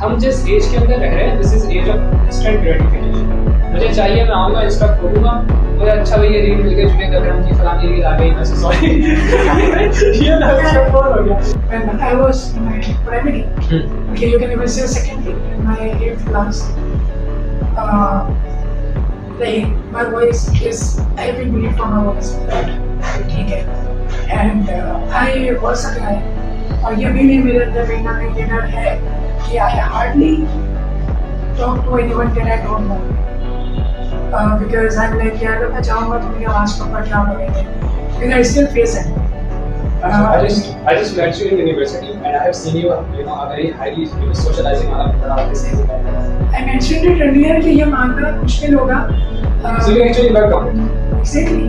हम जिस एज के अंदर रह रहे हैं, this is age of instant gratification. मुझे चाहिए, मैं आऊंगा, इंस्टा खोलूंगा, मुझे अच्छा भाई ये रील मिल गई, जुनेद अकरम की फलानी रील आ गई, मैं सॉरी ये लफ्ज़ बोल हो गया। When I was in my primary, okay, you can even say secondary, in my 8th class, like my voice is, every minute from my voice, ठीक है, and I was a guy, और ये भी मेरे अंदर कहीं ना कहीं ये डर है कि I hardly talk to anyone that I don't know, because I'm like यार अगर मैं जाऊँगा तो मेरी आवाज़ को पर क्या बोलेंगे, because I still face it. I just met you in university and I have seen you, a very highly socializing वाला I mentioned it earlier कि ये मानना मुश्किल होगा. So you actually welcome. Exactly.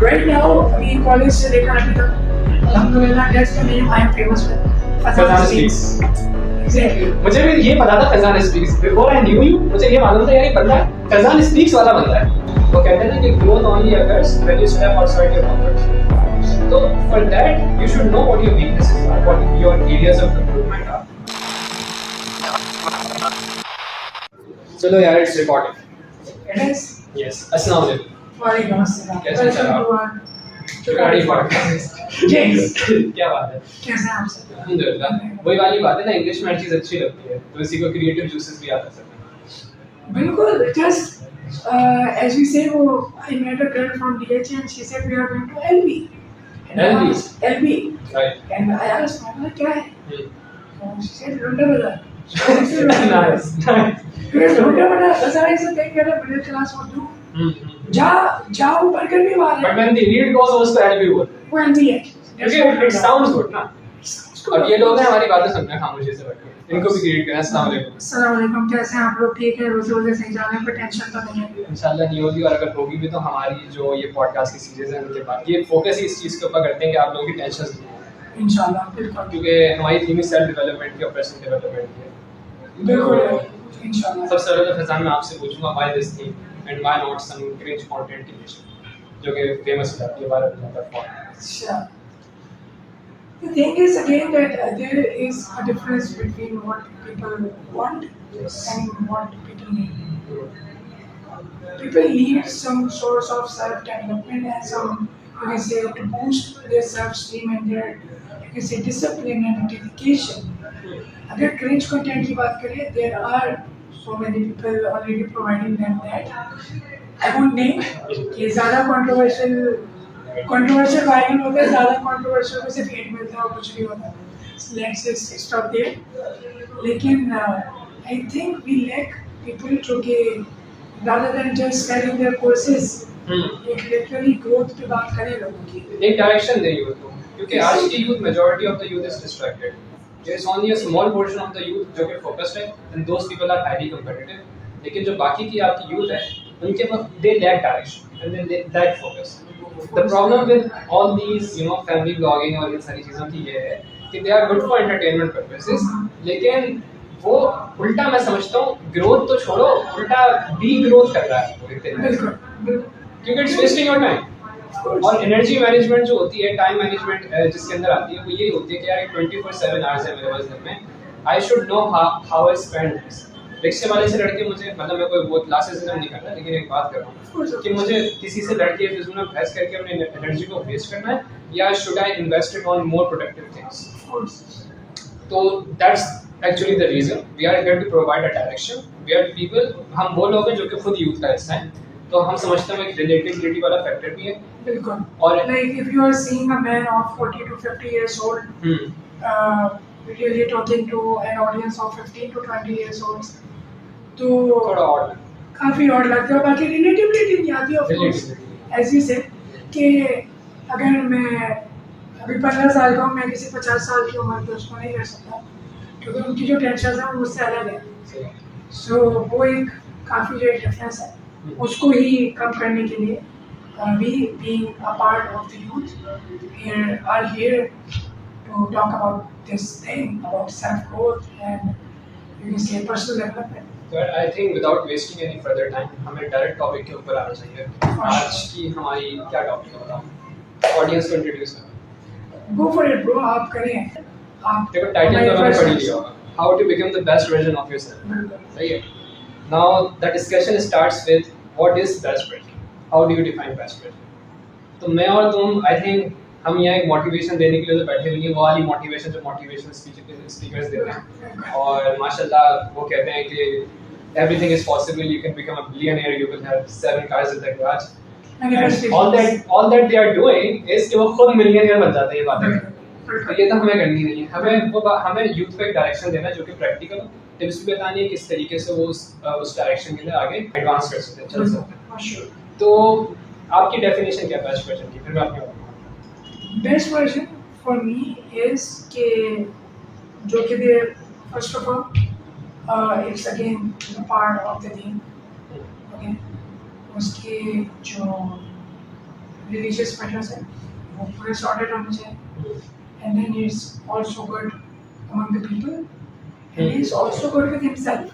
Right now, अभी college से लेकर अभी तक अल्हम्दुलिल्लाह that's the name I am famous with. Faizan speaks. Exactly. मुझे भी ये पता था Faizan speaks. Before I knew you, मुझे ये मालूम था यार ये बंदा फैजान स्पीक्स वाला बंदा है. वो कहते हैं कि growth only occurs when you step outside your comfort zone. So for that, you should know what your weaknesses are, what your areas of improvement are. चलो यार, it's recording. It is. Yes. अस्सलाम वालेकुम. वालेकुम अस्सलाम. कैसे हैं आप? चुराड़ी podcast. Yes. क्या बात है? कैसे हैं आप सब? अल्हम्दुलिल्लाह. वही वाली बात है ना, इंग्लिश में हर चीज़ अच्छी लगती है, तो इसी को क्रिएटिव जूसेस भी आता है. बिल्कुल. Just as we say, वो I met a girl from DH and she said we are going to LB. LB. LB. Right. And I asked her क्या है? And she said Lunda Bazaar. Nice. Lunda Bazaar is a thing that a middle class would do. जाओ burger भी मार. But when the need goes also LB would. वो LB है. It sounds good ना. अब ये लोग हैं हमारी बातें सुन रहे हैं खामोशी से बैठे, इनको भी क्रिएट करना. अस्सलाम वालेकुम. अस्सलाम वालेकुम. कैसे हैं आप लोग? ठीक है, रोज़ सही जा रहे हैं, कोई टेंशन तो नहीं है? इंशाल्लाह नहीं होगी, और अगर होगी भी तो हमारी जो ये पॉडकास्ट की सीरीज है उनके बाद ये फोकस ही इस चीज़ के ऊपर करते हैं कि आप लोगों की टेंशन दूर हो. इंशाल्लाह बिल्कुल. क्योंकि हमारी थीम ही सेल्फ डेवलपमेंट की और पर्सनल डेवलपमेंट की है. बिल्कुल इंशाल्लाह. सबसे पहले तो फैजान मैं आपसे पूछूंगा why this theme and why not some cringe content creation जो कि फेमस हो जाती है वायरल हो जाता है. अच्छा. The thing is again that there is a difference between what people want and what people need. People need some source of self-development and some, you can say, to boost their self-esteem and their, you can say, discipline and dedication. अगर cringe content की बात करें, there are so many people already providing them that. I won't name. ये ज़्यादा controversial viral होता है, ज़्यादा controversial में सिर्फ hate मिलता है और कुछ नहीं होता. Let's just stop there. लेकिन I think we lack people जो कि rather than just selling their courses, एक literally growth पे बात करें लोगों की. एक डायरेक्शन दे यूथ को, क्योंकि आज की youth majority of the youth is distracted. There is only a small portion of the youth जो कि focused है, and those people are highly competitive. लेकिन जो बाकी की आपकी यूथ है, उनके पास they lack direction and they lack focus. The problem with all these, family vlogging और इन सारी चीज़ों की ये है कि they are good for entertainment purposes, लेकिन वो उल्टा मैं समझता हूँ ग्रोथ तो छोड़ो, उल्टा डी ग्रोथ कर रहा है वो एक तरीके से, क्योंकि इट्स वेस्टिंग योर टाइम. और एनर्जी मैनेजमेंट जो होती है, टाइम मैनेजमेंट जिसके अंदर आती है, वो यही होती है कि यार 24/7 आवर्स है मेरे पास दिन में. I should know how I spend this. रिक्शे वाले से लड़के मुझे, मतलब मैं कोई वो क्लासेस नहीं करता, लेकिन एक बात कर रहा हूँ कि मुझे किसी से लड़के फिजूल में बहस करके अपने एनर्जी को वेस्ट करना है, या should I invest it on more productive things. तो that's actually the reason we are here to provide a direction. We are people, हम वो लोग हैं जो कि खुद यूथ का हिस्सा हैं, तो हम समझते हैं कि रिलेटिविटी वाला फैक्टर भी है. बिल्कुल. और like if you are seeing a man of 40 to 50 years old really talking to an audience of 15 to 20 years old, तो थोड़ा और काफी और लगता है. बाकी रिलेटिविटी नहीं आती of course, as you said कि अगर मैं अभी 15 साल का हूँ, मैं किसी 50 साल की उम्र पे उसको नहीं कर सकता, क्योंकि उनकी जो टेंशन है वो मुझसे अलग है. सो वो एक काफी जो डिफरेंस है, उसको ही कम करने के लिए we being a part of the youth are here to talk about this thing about self growth and you can say personal development. But I think without wasting any further time, हमें direct topic के ऊपर आना चाहिए. आज की हमारी क्या topic है बताओ, ऑडियंस को इंट्रोड्यूस करो. Go for it bro, आप करें. आप देखो टाइटल तो मैंने पढ़ ही लिया होगा. how to become the best version of yourself. सही है. Now the discussion starts with what is best version. How do you define best version? तो मैं और तुम आई थिंक हम यहाँ एक मोटिवेशन देने के लिए तो बैठे हुए हैं, वो वाली मोटिवेशन जो मोटिवेशनल स्पीकर्स देते हैं और माशाल्लाह वो कहते हैं कि everything is possible, you can become a billionaire, you will have 7 cars in the garage. And all that they are doing is कि वो खुद मिलियनियर बन जाते हैं ये बातें. तो ये तो हमें करनी नहीं है. हमें यूथ को एक डायरेक्शन देना जो कि प्रैक्टिकल टिप्स भी बतानी है किस तरीके से वो उस डायरेक्शन के लिए आगे एडवांस कर सकते हैं, चल सकते हैं. तो आपकी डेफिनेशन क्या है बेस्ट वर्जन की? फिर मैं आपको best version for me is के जो कि they first of all it's again the part of the thing. Okay, उसके जो रिलीजियस मैटर्स है वो पूरे सॉर्टेड होने चाहिए. And then it's also good among the people and is also good with himself.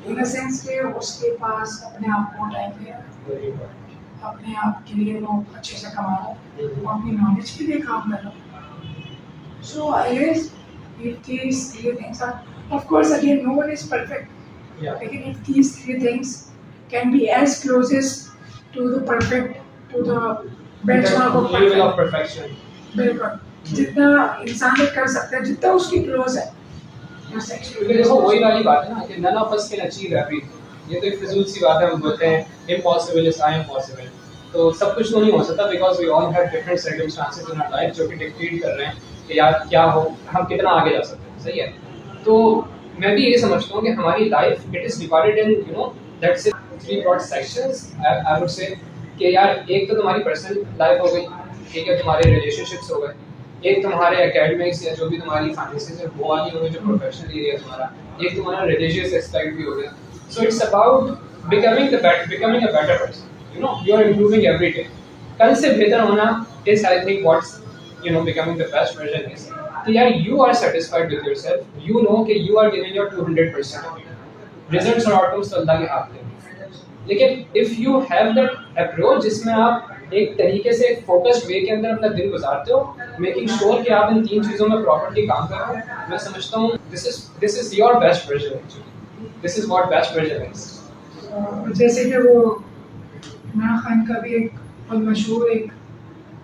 In a sense के उसके पास अपने आप को टाइम है, अपने आप के लिए वो अच्छे से कमा रहा है, अपनी नॉलेज के लिए काम कर रहा है. सो I guess if these 3 things are, of course again no one is perfect, लेकिन if these 3 things can be as closest to the perfect, to the benchmark of level of perfection, बिल्कुल जितना इंसान कर सकता है, जितना उसकी क्लोज है. क्योंकि देखो वही वाली बात है ना कि none of us can achieve everything. ये तो एक फिजूल सी बात है, हम बोलते हैं impossible is impossible. तो सब कुछ तो नहीं हो सकता because we all have different circumstances in our life जो कि dictate कर रहे हैं कि यार क्या हो, हम कितना आगे जा सकते हैं. सही है. तो मैं भी ये समझता हूँ कि हमारी life it is divided in you know that's 3 broad sections. I would say कि यार एक तो तुम्हारी पर्सनल लाइफ हो गई, ठीक है, तुम्हारे रिलेशनशिप्स हो गए, एक तुम्हारे एकेडमिक्स या जो भी तुम्हारी फाइनेंसेस है वो वाली हो गई, जो प्रोफेशनल एरिया तुम्हारा, एक तुम्हारा रिलीजियस एस्पेक्ट भी हो गया. So it's about becoming a better person. You know you are improving every day. कल से बेहतर होना is I think what's you know becoming the best version is. तो यार you are satisfied with yourself, you know कि you are giving your 200%. Results और outcomes तो अल्लाह के हाथ में. लेकिन if you have that approach जिसमें आप एक तरीके से एक फोकस्ड वे के अंदर अपना दिन गुजारते हो, मेकिंग श्योर कि आप इन 3 चीजों में प्रॉपर्ली काम कर रहे हो, मैं समझता हूँ this is your best version. Actually this is what best version is. जैसे कि वो इमरान खान का भी एक बहुत मशहूर एक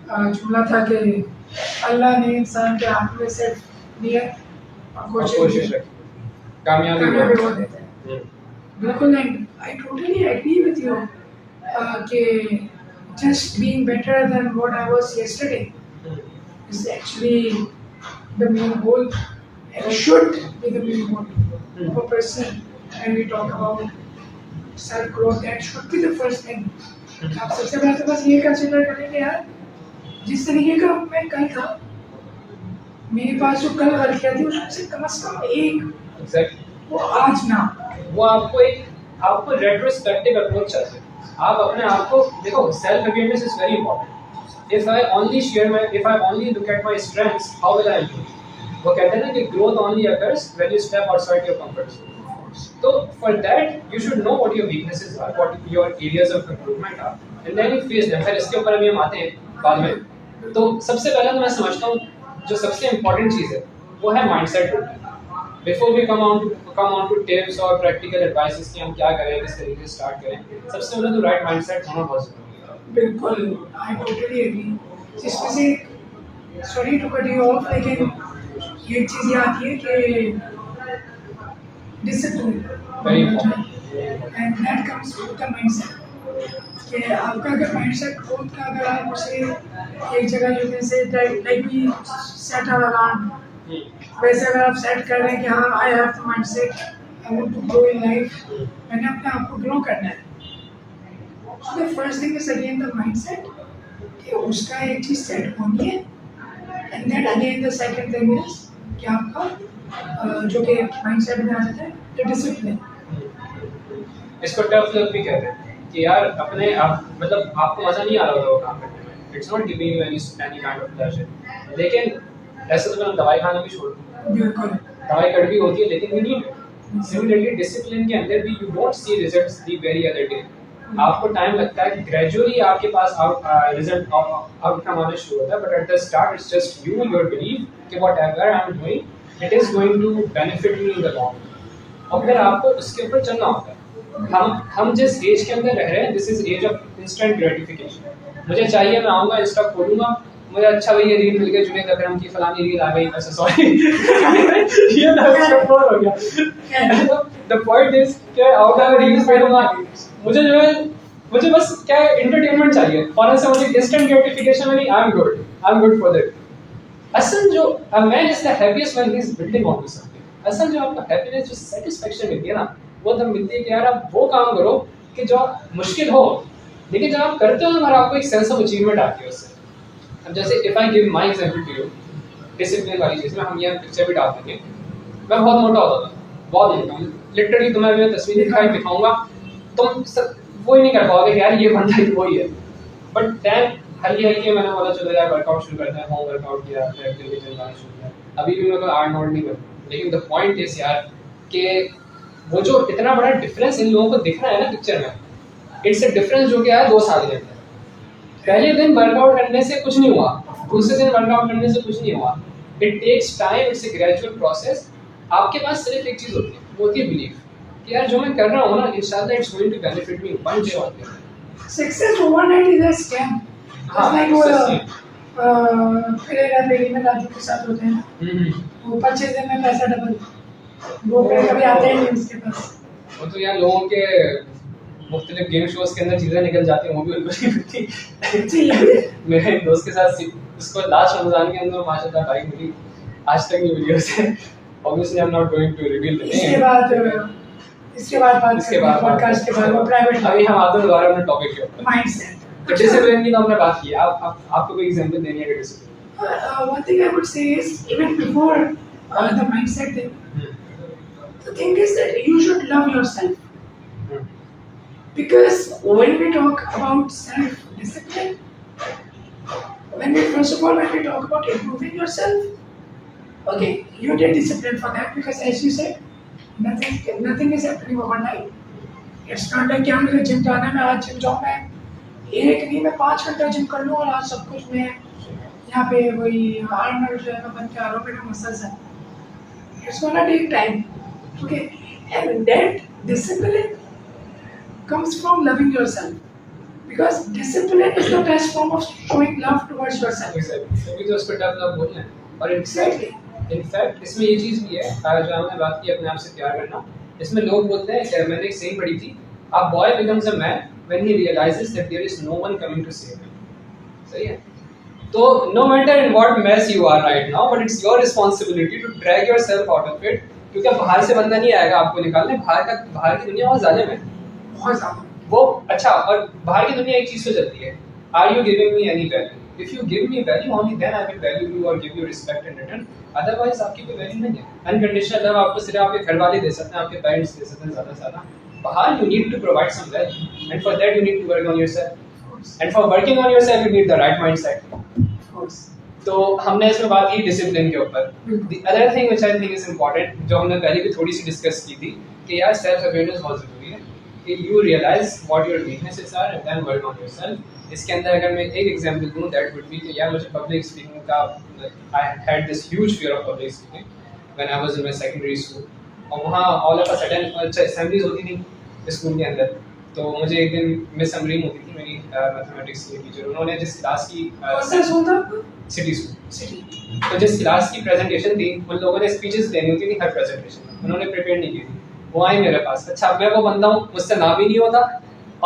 जुमला था कि अल्लाह ने इंसान के हाथ में सिर्फ नियत और कोशिश रखी, कामयाबी वो देता है. बिल्कुल नहीं, I totally agree with you कि just being better than what I was yesterday is actually the main goal and should be the main goal of a person. When we talk about self growth, that should be the first thing. आप सबसे पहले तो बस ये consider करेंगे यार जिस तरीके का मैं कल था, मेरे पास जो कल गलतियाँ थी उसमें से कम एक वो आज ना, वो आपको रेट्रोस्पेक्टिव अप्रोच चाहिए. आप अपने आप को देखो, self awareness is very important. If I only look at my strengths, how will I improve? वो कहते हैं ना कि growth only occurs when you step outside your comfort zone. तो for that you should know what your weaknesses are, what your areas of improvement are, and then you face them. फिर इसके ऊपर अभी हम आते हैं बाद में. तो सबसे पहले तो मैं समझता हूँ जो सबसे इम्पोर्टेंट चीज़ है वो है mindset. Before we come on to tips और प्रैक्टिकल एडवाइसेस कि हम क्या करें, किस तरीके से स्टार्ट करें, सबसे पहले तो राइट माइंडसेट होना बहुत जरूरी है. बिल्कुल, आई टोटली एग्री. जिसमें से sorry to cut you off, लेकिन ये चीज़ ये आती है कि discipline very important, and that comes with the mindset. कि आपका अगर माइंडसेट खुद का अगर आप उसे एक जगह जो जैसे like we set a alarm, वैसे अगर आप सेट कर रहे हैं कि हाँ I have the mindset, I want to grow in life, मैंने अपने आप को ग्रो करना है. So the first thing is again the mindset कि उसका एक चीज़ सेट होनी है. And then again the second thing is कि आपका जो कि माइंडसेट में आ जाता है द डिसिप्लिन. इसको टफ लव भी कहते हैं कि यार अपने आप मतलब आपको मज़ा नहीं आ रहा होगा वो काम करने में, it's not giving you any kind of pleasure. लेकिन ऐसे तो मैं दवाई खाना भी छोड़ दूँ, बिल्कुल दवाई कड़वी होती है लेकिन वी नीड. सिमिलरली डिसिप्लिन के अंदर भी you don't see results the very other day. आपको टाइम लगता है, ग्रेजुअली आपके पास रिजल्ट आउटकम आना शुरू होता है, but at the start it's just your believe कि whatever I am doing it is going to benefit me in the long. और फिर आपको उसके ऊपर चलना होता है। हम जिस एज के अंदर रह रहे हैं, this is age of instant gratification. मुझे चाहिए, मैं आऊँगा, इंस्टा खोलूंगा, मुझे अच्छा भाई ये रील मिल गई, जुनेद अकरम की फलानी रील आ गई, अच्छा सॉरी ये ना हो गया। द पॉइंट इज कि आउट ऑफ रील्स पढ़ूंगा, मुझे जो है मुझे बस क्या एंटरटेनमेंट चाहिए, फौरन से मुझे इंस्टेंट ग्रेटिफिकेशन मिली, I am good for that. असल जो a man is the happiest when he is building onto something। असल जो आपका हैप्पीनेस, जो सेटिस्फेक्शन मिलती है ना, वो तब मिलती है कि यार आप वो काम करो कि जो मुश्किल हो, लेकिन जब आप करते हो ना, आपको एक सेंस ऑफ अचीवमेंट आती है उससे। अब जैसे if I give my example to you, discipline वाली चीज में हम ये पिक्चर भी डाल देंगे। मैं बहुत मोटा होता था, बहुत मोटा, लिटरली तुम्हें मैं तस्वीर दिखाऊंगा, तुम वो ही नहीं कर पाओगे कि यार ये बंदा ही वही है। बट दैन हल्की हल्की मैंने बोला चलो यार वर्कआउट शुरू करते हैं, होम वर्कआउट किया, फिर एक्टिविटी चलना शुरू किया। अभी भी मैं कोई आर्नोल्ड नहीं करता, लेकिन द पॉइंट इज यार कि वो जो इतना बड़ा डिफरेंस इन लोगों को दिख रहा है ना पिक्चर में, इट्स अ डिफरेंस जो कि है 2 साल के अंदर। पहले दिन वर्कआउट करने से कुछ नहीं हुआ, दूसरे दिन वर्कआउट करने से कुछ नहीं हुआ। It takes time, it's a gradual process. आपके पास सिर्फ एक चीज होती है, वो होती है बिलीफ कि यार जो मैं कर रहा हूँ ना, इंशाल्लाह it's going to benefit me one day और day. Success overnight is a scam. हाँ, It's like वो success फिर रेडी में राजू के साथ होते हैं, वो 25 दिन में पैसा डबल, वो फिर कभी आते ही नहीं उसके पास। वो तो यार लोगों के मुख्तलिफ गेम शोज के अंदर चीजें निकल जाती हैं, वो भी उनको नहीं मिलती। मेरे एक दोस्त के साथ उसको लास्ट रमजान के अंदर माशाल्लाह बाइक मिली, आज तक नहीं मिली उसे। Obviously I am not going to reveal the name. इसके बाद पॉडकास्ट के बाद वो प्राइवेट, अभी हम आते हैं दोबारा अपने टॉपिक के ऊपर, माइंडसेट। तो डिसिप्लिन की तो हमने बात की। आपको कोई एग्जांपल देनी है discipline? One thing I would say is even before the mindset thing, the thing is that you should love yourself. Because when we talk about self-discipline, first of all, when we talk about improving yourself, okay, you need discipline for that because as you said, nothing is happening overnight. It's not like कि मुझे gym जाना है, मैं आज gym जाऊँ, मैं एक नहीं मैं 5 घंटा जिम कर लूँ और आज सब कुछ मैं यहाँ पे वही आर्नल्ड जो है मैं बन के आ रहा हूँ, मेरे मसल्स हैं। It's gonna take time, okay, and that discipline comes from loving yourself because discipline is the best form of showing love towards yourself. Exactly. तभी तो उस पर टफ लव बोलना है। और Exactly. इनफैक्ट इसमें ये चीज़ भी है, जो हमने बात की अपने आप से प्यार करना, इसमें लोग बोलते हैं कि मैंने एक सेइंग पढ़ी थी, a boy becomes a man when he realizes that there is no one coming to save him। सही है? तो no matter in what mess you are right now, but it's your responsibility to drag yourself out of it, क्योंकि बाहर से बंदा नहीं आएगा आपको निकालने। बाहर की दुनिया बहुत जालिम है, बहुत ज़्यादा। वो अच्छा, और बाहर की दुनिया एक चीज़ से चलती है, are you giving me any value? If you give me value, only then I will value you or give you respect in return. Otherwise आपकी कोई वैल्यू नहीं है। अनकंडीशनल लव आपको सिर्फ आपके घर वाले दे सकते हैं, आपके पेरेंट्स दे सकते हैं ज़्यादा से ज़्यादा। बाहर you need to provide some value, and for that you need to work on yourself, and for working on yourself you need the right mindset। तो हमने इसमें बात की डिसिप्लिन के ऊपर। The other thing which I think is important, जो हमने पहले भी थोड़ी सी डिस्कस की थी, कि यार सेल्फ अवेयरनेस बहुत ज़रूरी है, कि you realize what your weaknesses are and then work on yourself। इसके अंदर अगर मैं एक एग्जांपल दूं, दैट वुड बी कि यार मुझे पब्लिक स्पीकिंग का, I had this huge fear of public speaking when I was in my secondary school. और वहाँ ऑल ऑफ अ सडन अच्छा असेंबलीज होती थी स्कूल के अंदर, तो मुझे एक दिन मिस अमरीन होती थी मेरी मैथमेटिक्स की टीचर, उन्होंने जिस क्लास की सिटी स्कूल, तो जिस क्लास की प्रेजेंटेशन थी, उन लोगों ने स्पीचेस देनी होती थी हर प्रेजेंटेशन में, उन्होंने प्रिपेयर नहीं की थी, वो आई मेरे पास। अच्छा मैं वो बंदा हूँ, मुझसे ना भी नहीं होता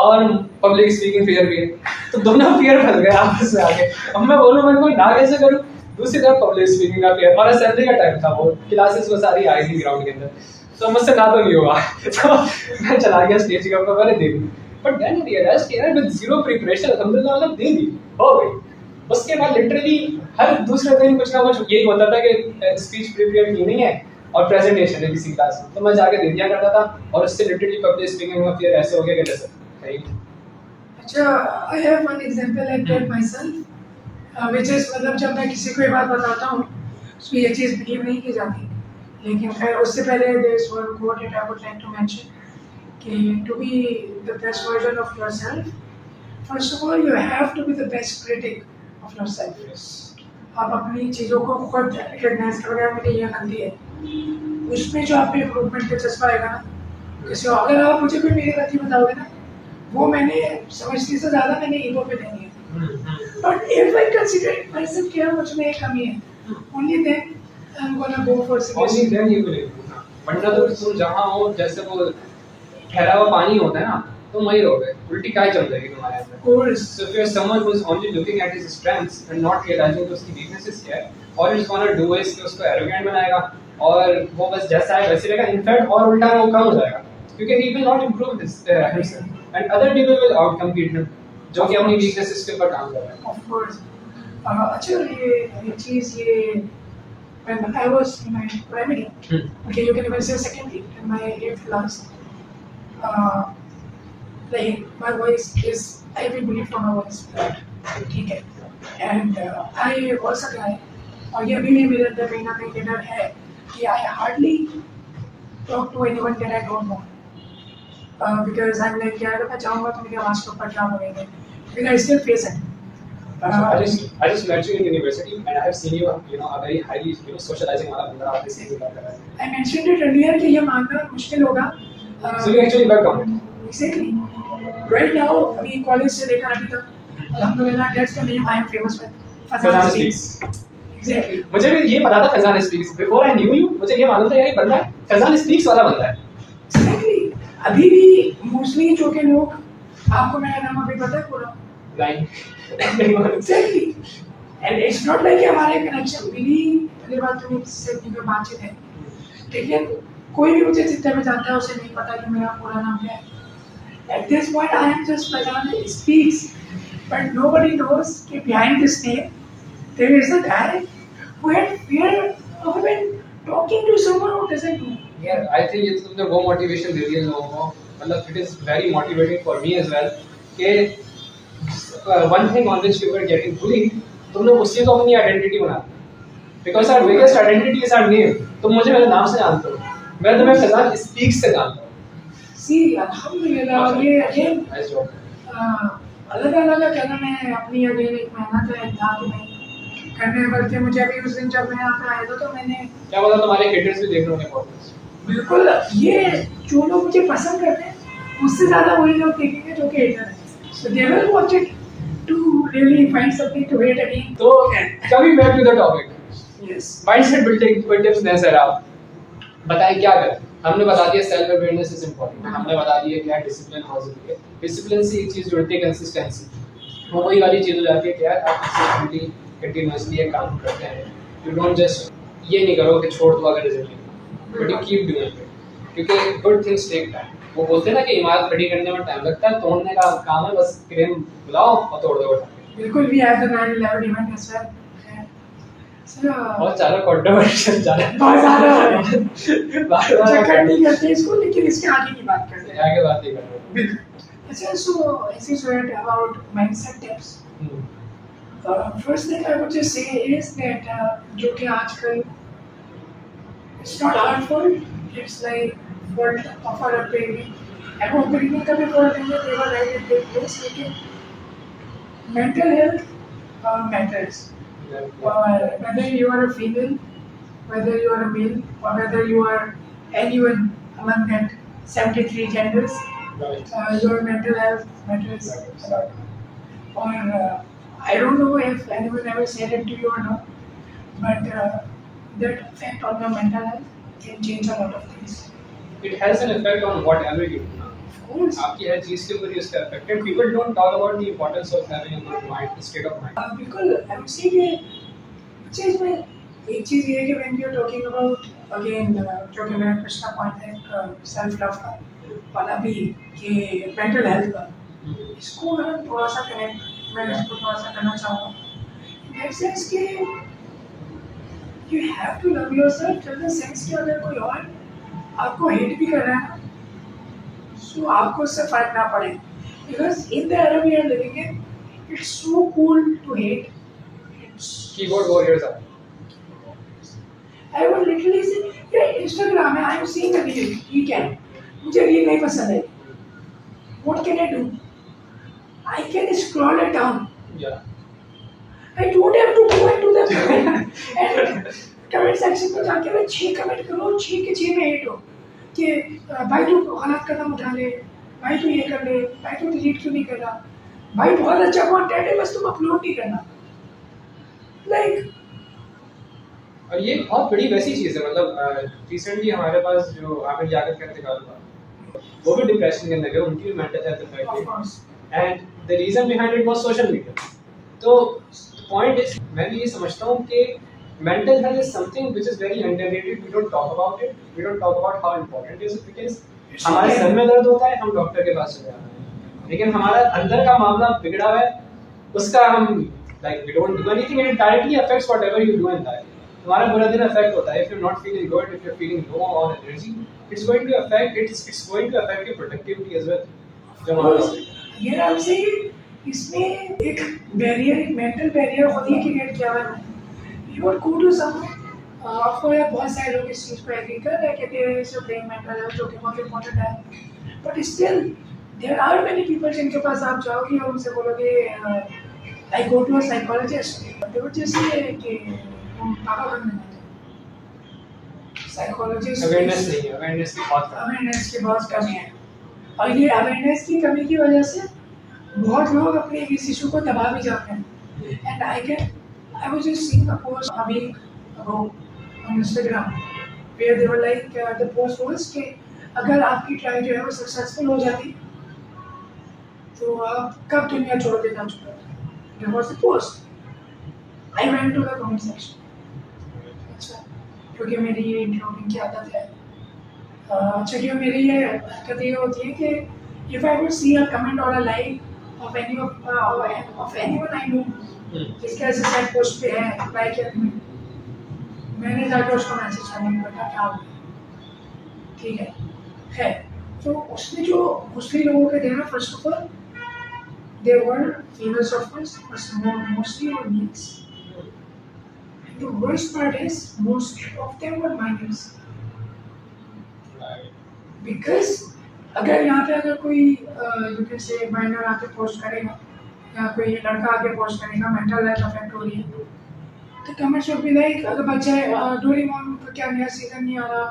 और पब्लिक स्पीकिंग फियर भी है, तो दोनों फियर फंस गए आपस में आके। अब मैं बोलूँ मैं कोई ना कैसे करूँ, दूसरी तरफ पब्लिक स्पीकिंग का फियर, और असेंबली का टाइम था, वो क्लासेस वो सारी आई थी ग्राउंड के अंदर, तो मुझसे ना तो नहीं हुआ तो मैं चला गया स्टेज के ऊपर, मैंने दे दी। बट देन रियलाइज कि यार विद जीरो प्रिपरेशन अल्हम्दुलिल्लाह मतलब दे दी, हो गई। उसके बाद लिटरली हर दूसरे दिन कुछ ना कुछ यही होता था कि स्पीच प्रिपेयर की नहीं है और प्रेजेंटेशन है किसी क्लास में, तो मैं जाके दे दिया करता था, और उससे लिटरली पब्लिक स्पीकिंग में फिर ऐसे हो गया कि जैसे अच्छा, I have one example like that myself, which is मतलब जब मैं किसी को ये बात बताता हूँ, उसमें ये चीज़ बिलीव नहीं की जाती, लेकिन फिर उससे पहले there is one quote that I would like to mention कि to be the best version of yourself, first of all you have to be the best critic of yourself. आप अपनी चीज़ों को खुद रिकग्नाइज करोगे मेरी ये गलती है, उसमें जो आप इम्प्रूवमेंट का जज्बा आएगा ना, किसी और अगर आप मुझे कोई मेरी गलती बताओगे ना, वो मैंने समझने से ज़्यादा मैंने ईगो पे लेनी है। But if I consider myself कि मुझ में एक कमी है, only then I am gonna go for Only then you will improve ना। वरना तो तुम जहाँ हो, जैसे वो ठहरा हुआ पानी होता है ना, तुम वहीं रहोगे, उल्टी काय चल जाएगी तुम्हारे अंदर। Course So if you're someone who's only looking at his strengths and not realizing कि उसकी weaknesses क्या है, all it's gonna do is कि उसको arrogant बनाएगा और वो बस जैसा है वैसे रहेगा। In fact और उल्टा वो कम हो जाएगा, क्योंकि he will not improve himself and other people will outcompete him, जो कि अपनी weaknesses के ऊपर काम कर रहा है। Of course. अच्छा ये चीज़ ये when I was in my primary, okay, you can even say secondary, in my 8th class, like my voice is, I will believe from my voice, ठीक है, and I was a guy, और ये अभी भी मेरे अंदर कहीं ना कहीं डर है कि I hardly talk to anyone that I don't know, because I'm like यार अगर मैं जाऊँगा तो मेरी आवाज़ के ऊपर क्या बोलेंगे, because I still face it. I just met you in university and I have seen you, a very highly, socializing वाला बंदा, आपने सही बात करा है। I mentioned it earlier कि ये मानना मुश्किल होगा। So you actually worked on it. Exactly. Right now, अभी कॉलेज से लेकर अभी तक, अल्हम्दुलिल्लाह, that's the name I am famous with. Faizan speaks. Exactly. मुझे भी ये पता था Faizan speaks, before I knew you मुझे ये मालूम था यार ये बंदा फैजान स्पीक्स वाला बंदा है। Exactly. अभी भी मोस्टली जो के लोग, आपको मेरा नाम अभी पता है पूरा? Line. Exactly. And it's not like हमारे कनेक्शन मेरी पहली बात तो मुझसे इतनी कोई बातचीत है, लेकिन कोई भी मुझे जितने में जानता है उसे नहीं पता कि मेरा पूरा नाम क्या है। At this point, I am just Fazan Speaks, but nobody knows that behind this name there is a guy who had fear of even talking to someone who doesn't know. Yeah, I think ये तुमने वो motivation दे दिया लोगों को, मतलब it is very motivating for me as well कि one thing on which you were getting bullied, तुमने उससे तो अपनी आइडेंटिटी बना दी, because our biggest identity is our name। तुम मुझे मेरे नाम से जानते हो, मैं तुम्हें फैजान स्पीक्स से जानता हूँ। See, अल्हम्दुलिल्लाह ये अगेन Nice job। अलग अलग कहना मैं अपनी अगेन एक मेहनत है था कि मैं करने बल्कि मुझे अभी उस दिन जब मैं यहाँ पे आया था तो मैंने क्या पता तुम्हारे हेटर्स भी देख रहे होंगे पॉडकास्ट। बिल्कुल ये जो लोग मुझे पसंद करते हैं उससे ज़्यादा वही लोग देखेंगे जो कि हेटर हैं, so they will watch it to really find something to hate again। तो coming back to the topic, Yes. mindset building tips ने सर आप बताएं क्या करें। हमने बता दिया सेल्फ अवेयरनेस इज इंपॉर्टेंट, हमने बता दिया क्या डिसिप्लिन बहुत जरूरी है। डिसिप्लिन से एक चीज जुड़ती है कंसिस्टेंसी, वो वही वाली चीज हो जाती है कि यार आप कंसिस्टेंटली कंटीन्यूअसली एक काम करते हैं, यू डोंट जस्ट ये नहीं करो कि छोड़ दो अगर रिजल्ट नहीं, but you keep doing it, क्योंकि गुड थिंग्स टेक टाइम। वो बोलते हैं ना कि इमारत खड़ी करने में टाइम लगता है, तोड़ने का काम है बस क्रेन बुलाओ और तोड़ दो। बिल्कुल भी have the 9/11 event as well. बहुत ज़्यादा कंट्रोवर्शियल जा रहा है, बहुत ज़्यादा बार-बार नहीं करते इसको, लेकिन इसके आगे की बात करते हैं, आगे बात नहीं कर रहे। बिल्कुल। अच्छा, सो as you said about mindset tips, first thing I would just say is that जो कि आजकल it's not our fault, it's like fault of our upbringing, and वो upbringing का भी fault नहीं है, they were right at their place, लेकिन mental health matters। Whether you are a female, whether you are a male, or whether you are anyone among that 73 genders, your mental health matters a lot. Or I don't know if anyone ever said it to you or not, but that effect on your mental health can change a lot of things. It has an effect on whatever you do. Of course. आपकी हर चीज़ के ऊपर इसका effect है। People don't talk about the importance of having a good mind, state of mind. बिल्कुल, I would say कि चीज़ में एक चीज़ ये है कि when we are talking about again जो कि मेरा पिछला पॉइंट है सेल्फ लव का वाला भी कि मेंटल हेल्थ का, इसको अगर हम थोड़ा सा कनेक्ट मैं इसको थोड़ा सा करना चाहूँगा इन दैट सेंस कि you have to love yourself in the sense कि अगर कोई और आपको हेट भी कर रहा है ना, सो आपको उससे फर्क ना पड़े, because in the era we are living in it's so cool to hate. Keyboard warriors are. I would literally say, yeah, Instagram है, I am seeing a reel, ठीक है, मुझे reel नहीं पसंद है, what can I do? I can scroll it down. Yeah. I don't have to go into the and comment section में जाके भाई 6 कमेंट करो, 6 के 6 में हिट हो कि भाई तू गलत कदम उठा ले, भाई तू ये कर ले, भाई तू डिलीट क्यों नहीं कर रहा, भाई बहुत अच्छा कंटेंट है बस तुम अपलोड नहीं करना। लाइक और ये बहुत बड़ी वैसी चीज़ है, मतलब रिसेंटली हमारे पास जो आमिर जाकर का इंतकाल हुआ, वो भी डिप्रेशन के अंदर गए, उनकी भी mental health of effect course and the reason behind it was social media. तो पॉइंट इज, मैं भी ये समझता हूँ कि mental health is something which is very underrated, we don't talk about it, we don't talk about how important is it, because हमारे सर में दर्द होता है हम डॉक्टर के पास चले जाते हैं, लेकिन हमारा अंदर का मामला बिगड़ा हुआ है उसका हम like we don't do anything, it directly affects whatever you do in life. तुम्हारा पूरा दिन अफेक्ट होता है, if you are not feeling good, if you are feeling low on energy, it's going to affect your productivity as well. जो हमारा ये आपसे इसमें एक बैरियर, एक मेंटल बैरियर खुद ही क्रिएट किया हुआ है। You are go to someone, आपको यार बहुत सारे लोग इस चीज़ को एग्री कर रहे हैं कि तेरे से ब्रेन मेंटल हेल्थ जो कि बहुत इंपॉर्टेंट है, but still there are many people जिनके पास आप जाओगे और उनसे बोलोगे I go to a psychologist, they would just say कि तुम पागल बनने लगे। साइकोलॉजिस्ट अवेयरनेस नहीं है, अवेयरनेस की बहुत कमी अवेयरनेस की बहुत कमी है, और ये अवेयरनेस की कमी की वजह से बहुत लोग अपने इस इशू को दबा भी जाते हैं। And I was just seeing a post अभी ago on Instagram where they were like the post was कि अगर आपकी ट्राई जो है वो सक्सेसफुल हो जाती तो आप कब दुनिया छोड़ देना चाहते हैं। There was a post, I went to the comment section. अच्छा, क्योंकि मेरी ये इंट्रोडिंग की आदत है, अच्छा क्यों मेरी ये हरकत ये होती है कि if I would see a comment or a like of anyone I know जिसके ऐसे साइड पोस्ट पे है रिप्लाई किया मैंने जाकर उसको मैसेज करने को बताया क्या हुआ, ठीक है। तो उसने जो मुस्लिम लोगों के थे ना, first of all they were females of course, but mostly were males. And the worst part is most of them were minors. Because अगर यहाँ पे अगर कोई यू कैन से माइनर आके पोस्ट करेगा या कोई लड़का आके पोस्ट करेगा मेंटल हेल्थ अफेक्ट हो रही है, तो कमेंट्स वुड बी लाइक अगर बच्चा है डोरेमोन का क्या नया सीजन नहीं आ रहा,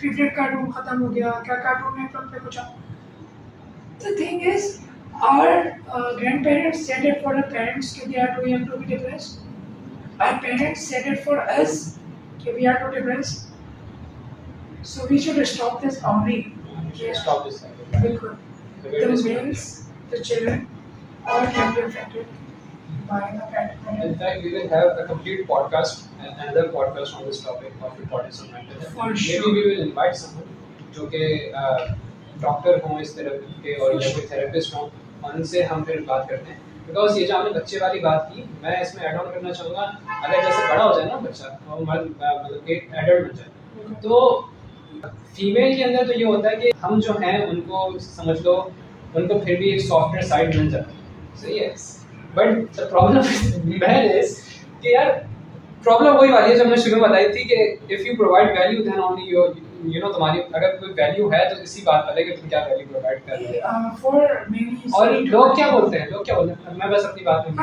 फेवरेट कार्टून खत्म हो गया, क्या कार्टून नेटवर्क पे कुछ। The thing is our grandparents said it for the parents कि they are too young to be depressed, our parents said it for us कि we are too depressed, so we should stop this boundary. stop this cycle. बिल्कुल, the males, the children, all can be affected by the pandemic. In fact, we will have a complete podcast, another podcast on this topic of importance of mental health. For sure. Maybe we will invite someone जो कि doctor हों इस तरह के और या कोई therapist हों, उनसे हम फिर बात करते हैं। बिकॉज ये जो आपने बच्चे वाली बात की, मैं इसमें ऐड ऑन करना चाहूँगा, अगर जैसे बड़ा हो जाए ना बच्चा, वो मतलब एक एडल्ट बन जाए, तो फीमेल के अंदर तो ये होता है कि हम जो हैं उनको समझ लो, उनको फिर भी एक सॉफ्टवेयर साइड मिल जाता है, सही है। But the problem man is कि यार प्रॉब्लम वही वाली है जो हमने शुरू में बताई थी कि if you provide value then only you know तुम्हारी अगर कोई वैल्यू है तो इसी बात पर है कि तुम क्या वैल्यू प्रोवाइड कर रहे हो। और लोग क्या बोलते हैं, मैं बस अपनी बात में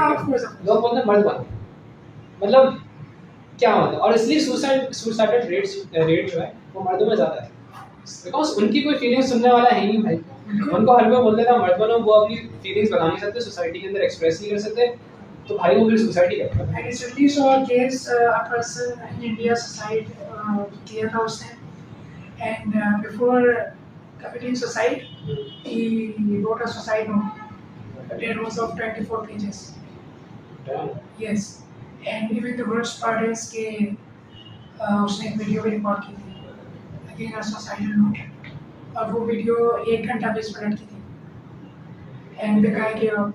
लोग बोलते हैं मर्द बनो, मतलब क्या मतलब, और इसलिए सुसाइडल रेट जो है वो मर्दों में ज़्यादा है, बिकॉज उनकी कोई फीलिंग्स सुनने वाला है ही नहीं भाई। उनको हर कोई बोल देता मर्द बनो, वो अपनी फीलिंग्स बता नहीं सकते, सोसाइटी के अंदर एक्सप्रेस नहीं कर सकते, तो भाई वो फिर सुसाइड करते हैं। I recently saw a case, a person in India suicide किया था उसने, and before committing suicide, he wrote a suicide note. It was of 24 pages. Damn. Yes, and even the worst part is कि उसने एक video भी record की थी again suicidal note, और वो वीडियो 1 घंटा 20 मिनट की थी। And the guy give up.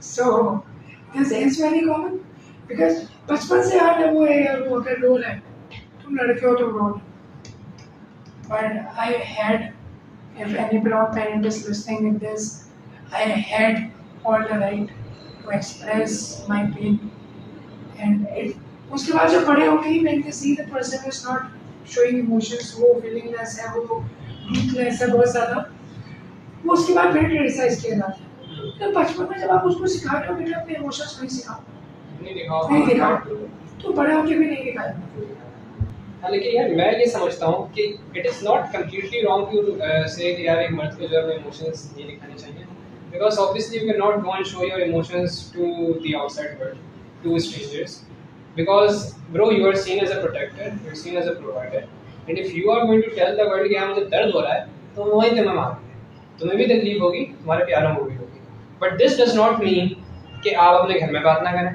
So this is very common because बचपन से यार वो है यार, वो अगर रोल है, तुम लड़के हो तो role. But I had, if any brown parent is listening with this, I had all the right to express my pain, and उसके बाद जब बड़े हो गए when they see the person is not showing emotions, वो feelingless है, वो weakness है बहुत ज़्यादा, वो उसके बाद फिर criticize किया जाता है। तो बचपन में जब आप उसको सिखाते हो बेटा अपने इमोशंस नहीं सिखाओ, नहीं दिखाओ, नहीं हाँ, दिखाओ। करो। तो बड़े होके भी नहीं दिखाया। हाँ, लेकिन यार मैं ये समझता हूँ कि it is not completely wrong to say कि यार एक मर्द को जो है इमोशंस नहीं दिखाने चाहिए, because obviously you can not go and show your emotions to the outside world, to strangers, because bro you are seen as a protector, you are seen as a provider, and if you are going to tell the world कि हाँ मुझे दर्द हो रहा है, तो वहीं तुम्हें मारेंगे, तुम्हें भी तकलीफ होगी, तुम्हारे प्यारों को भी होगी, but this does not mean कि आप अपने घर में बात ना करें।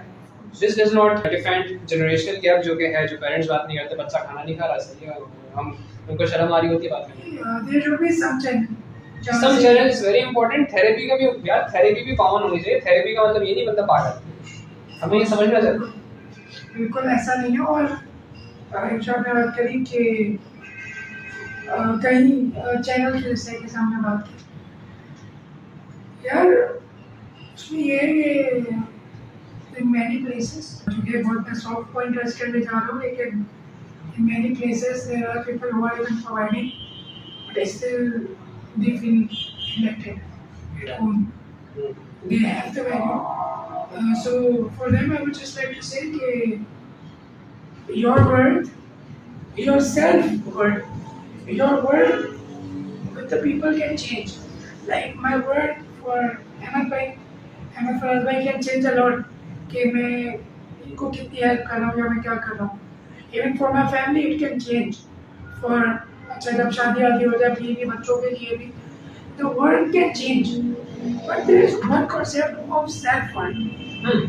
This does not defend generational gap जो कि है, जो पेरेंट्स बात नहीं करते, बच्चा खाना नहीं खा रहा, सही है, हम उनको शर्म आ रही होती है बात करने की। There should be some some channel is very important. Therapy का भी यार, थेरेपी भी कॉमन होनी चाहिए। थेरेपी का मतलब ये नहीं बंदा पागल, हमें ये समझना चाहिए। बिल्कुल ऐसा नहीं है। और इंशा ने बात करी कि कई चैनल के जैसे के सामने बात की यार, उसमें ये है कि in many places, मुझे बहुत मैं सॉफ्ट पॉइंट रेस्ट करने जा रहा हूँ, लेकिन in many places there are people who are even providing but still they feel neglected at home. They have the value. So for them I would just like to say that your worth, your self-worth, your worth with the people can change. Like my worth for Ahmed Faraz bhai can change a lot. कि मैं इनको कितनी help कर रहा हूँ या मैं क्या कर रहा हूँ। Even for my family it can change. For अच्छा जब शादी आदि हो जाए बीवी बच्चों के लिए भी the world can change, but there is one concept of self worth.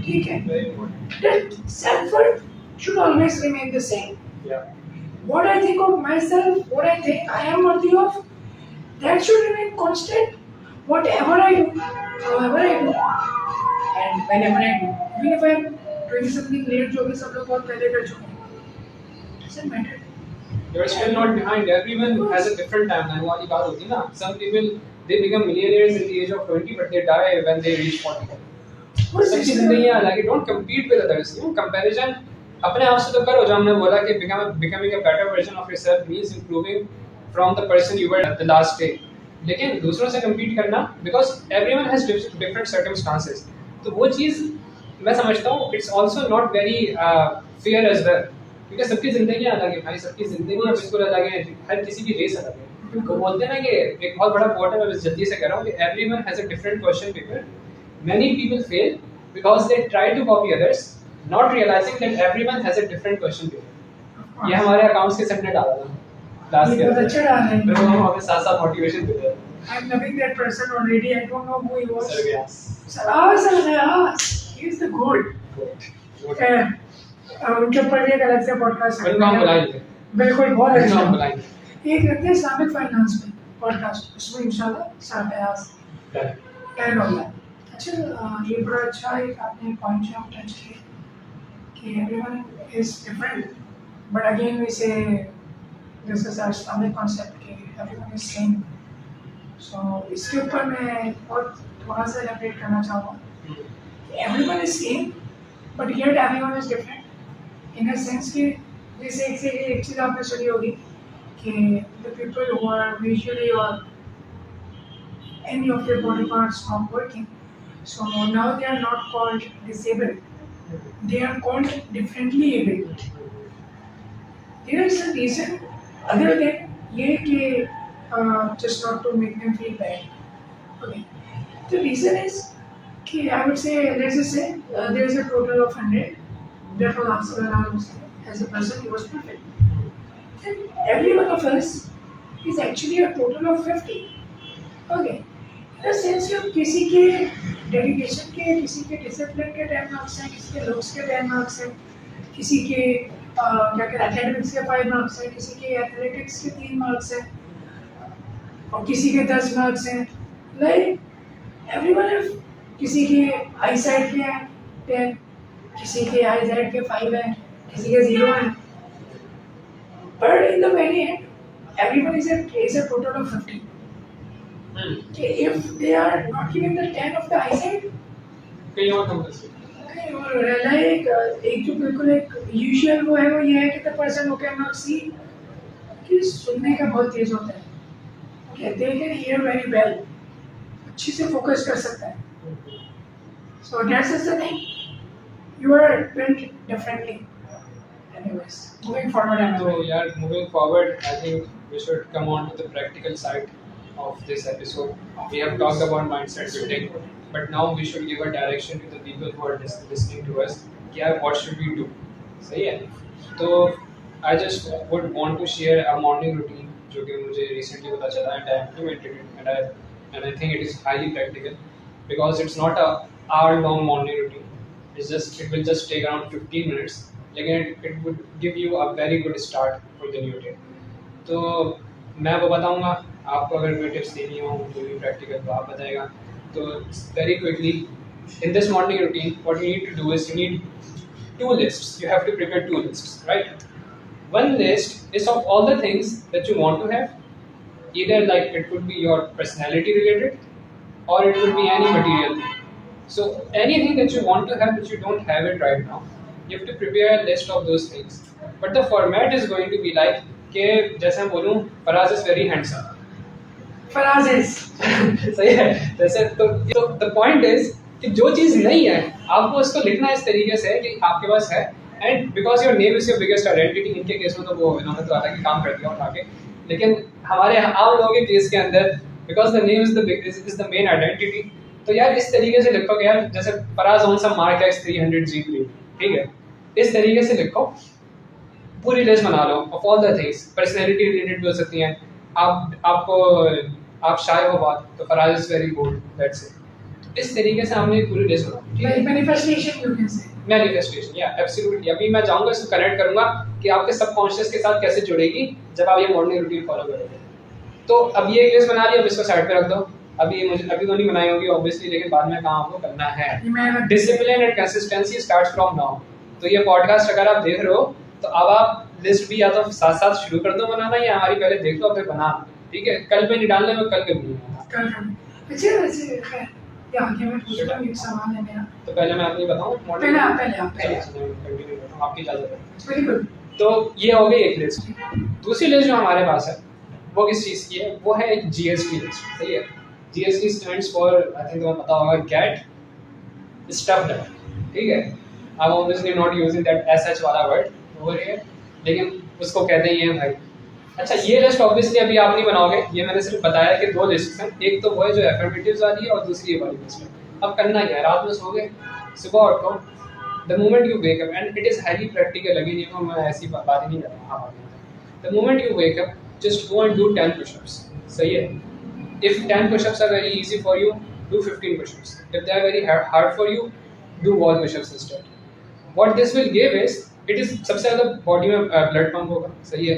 ठीक है, that self worth should always remain the same. What I think of myself, what I think I am worthy of, that should remain constant. Whatever I do, however I do, and whenever I do, even if I am doing something late, जो भी सब लोग बहुत पहले कर चुके हैं, doesn't matter. You're still not behind. Everyone has a different timeline. वाली बात होती है ना. Some people they become millionaires in the age of 20, but they die when they reach 40. सबकी जिंदगी अलग है. Don't compete with others. You know, comparison अपने आप से तो करो. जो हमने बोला कि becoming a better version of yourself means improving from the person you were at the last day. लेकिन दूसरों से compete करना, because everyone has different circumstances. तो वो चीज़ मैं समझता हूँ it's also not very fair as well, क्योंकि सबकी ज़िंदगी अलग है भाई, सबकी ज़िंदगी बिल्कुल अलग है, हर किसी की रेस अलग है। तो बोलते हैं ना कि एक बहुत बड़ा कोट है, मैं बस जल्दी से कह रहा हूँ कि everyone has a different question paper, many people fail because they try to copy others, not realising that everyone has a different question paper. ये हमारे अकाउंट्स के सर ने डाला था क्लास के अंदर, अच्छा डाला है, तो हम हमें साथ साथ मोटिवेशन देते हैं। I'm loving that person already. I don't know who he was. Sarvyas. Sarvyas. He is the gold. उनके ऊपर भी एक अलग से पॉडकास्ट उनका हम बुलाएंगे। बिल्कुल बहुत उनका अच्छा हम बुलाएंगे। एक रखते हैं इस्लामिक फाइनेंस पे पॉडकास्ट, उसमें इंशाल्लाह सारव्यास ऐड होगा। अच्छा ये बड़ा अच्छा एक आपने पॉइंट जो टच किया कि everyone is different, but again we say this is our Islamic concept कि एवरीवन इज सेम। सो इसके ऊपर मैं बहुत थोड़ा सा एलैबोरेट करना चाहूँगा। Everyone is same but yet everyone is different in a sense कि जैसे एक चीज़ आपने सुनी होगी कि the people who are visually और any of their body parts not working, so now they are not called disabled, they are called differently abled. There is a reason other than ये कि just not to make them feel bad. Okay, the reason is कि I would say, let's just say there is a total of 100, that was Asr as a person, he was perfect. Then every one of us is actually a total of 50. Okay, in a sense कि किसी के dedication के, किसी के discipline के 10 marks हैं, किसी के लुक्स के 10 मार्क्स हैं, किसी के क्या कहते हैं एकेडमिक्स के 5 मार्क्स हैं, किसी के एथलेटिक्स के 3 मार्क्स हैं और किसी के 10 मार्क्स हैं। लाइक एवरीवन इज, किसी के आई साइड के हैं 10, किसी के आई साइड के 5 हैं, किसी के 0 हैं, but in the very and everyone is a total of 50. If they are not giving the 10 of the eyesight, कहीं और नंबर से लाइक एक जो बिल्कुल एक यूजुअल वो है, वो ये है कि the person who can not see, कि सुनने का बहुत तेज होता है, okay, they can hear very well, अच्छे से फोकस कर सकता है। So that's the thing, you are built differently. Anyways, moving forward and So yeah, moving forward, I think we should come on to the practical side of this episode. We have talked about mindset building, but now we should give a direction to the people who are listening to us. Yeah, what should we do? सही है. तो I just would want to share a morning routine जो कि मुझे recently पता चला and I implemented it and I think it is highly practical because it's not a hour-long morning routine. It will just take around 15 minutes. लेकिन it would give you a very good start for the new day. तो मैं वो बताऊंगा, आपको अगर कोई tips देनी हो जो भी प्रैक्टिकल तो आप बताएगा. तो very quickly in this morning routine what you need to do is you need two lists. You have to prepare two lists, right? One list is of all the things that you want to have. Either like it could be your personality related or it could be any material thing. So anything that you want to have but you don't have it right now, you have to prepare a list of those things. But the format is going to be like कि जैसे मैं बोलूँ Faraz is very handsome. Faraz is. सही है. जैसे तो the point is कि जो चीज़ नहीं है आपको उसको लिखना इस तरीके से कि आपके पास है and because your name is your biggest identity. इनके केस में तो वो इन्होंने तो अलग ही काम कर दिया उठा के, लेकिन हमारे आम लोगों के केस के अंदर because the name is the main identity. तो यार इस तरीके से लिखो कि यार जैसे Faraz on some mark X 300 G3, ठीक है, इस तरीके से लिखो, पूरी लिस्ट बना लो of all the things. Personality related भी हो सकती हैं. आप शाय हो बात तो Faraz is very good, that's it. इस तरीके से हमने पूरी लिस्ट बनाई, ठीक है. Manifestation you can say. Manifestation, या एब्सोल्युटली. अभी मैं जाऊंगा इसको कनेक्ट करूंगा कि आपके सबकॉन्शियस के साथ कैसे जुड़ेगी जब आप ये मॉर्निंग रूटीन फॉलो करोगे. तो अब ये एक लिस्ट बना ली, अब इसको साइड पे रख दो. अभी तो नहीं बनाई होगी ऑब्वियसली, लेकिन बाद में काम आपको करना है. Discipline and consistency starts from now. तो ये पॉडकास्ट अगर आप देख रहे हो तो अब आप लिस्ट भी या तो साथ साथ शुरू कर दो बनाना, या हमारी पहले देख लो फिर बना. ठीक है, कल पे नहीं डालने में, कल के भी अच्छा वैसे या आगे मैं पूछता हूं, एक सवाल है मेरा. तो पहले मैं आपको बताऊं पहले आप कंटिन्यू करता हूं, आपकी इजाजत है. Very good. तो ये हो गई एक लिस्ट. दूसरी लिस्ट जो हमारे पास है वो किस चीज़ की है? वो है एक GST लिस्ट. सही है. GST stands for, I think तुम्हें पता होगा, गेट स्टफ्ड. ठीक है, I'm obviously not using that SH वाला वर्ड over here, लेकिन उसको कहते हैं ये भाई. अच्छा, ये लिस्ट ऑब्वियसली अभी आप नहीं बनाओगे, ये मैंने सिर्फ बताया कि दो लिस्ट हैं. एक तो वो है जो एफर्मेटिव्स वाली है और दूसरी ये वाली लिस्ट है. अब करना क्या है? रात में सो गए, सुबह उठो, the moment you wake up, and it is highly practical. Again ये मैं ऐसी बात ही नहीं कर रहा हूँ. The moment you wake up just go and do 10 push-ups. सही है. If 10 push-ups are very easy for you, do 15 push-ups. If they are very hard for you, do wall push-ups instead. What this will give is, it is सबसे ज़्यादा body में blood pump होगा. सही है.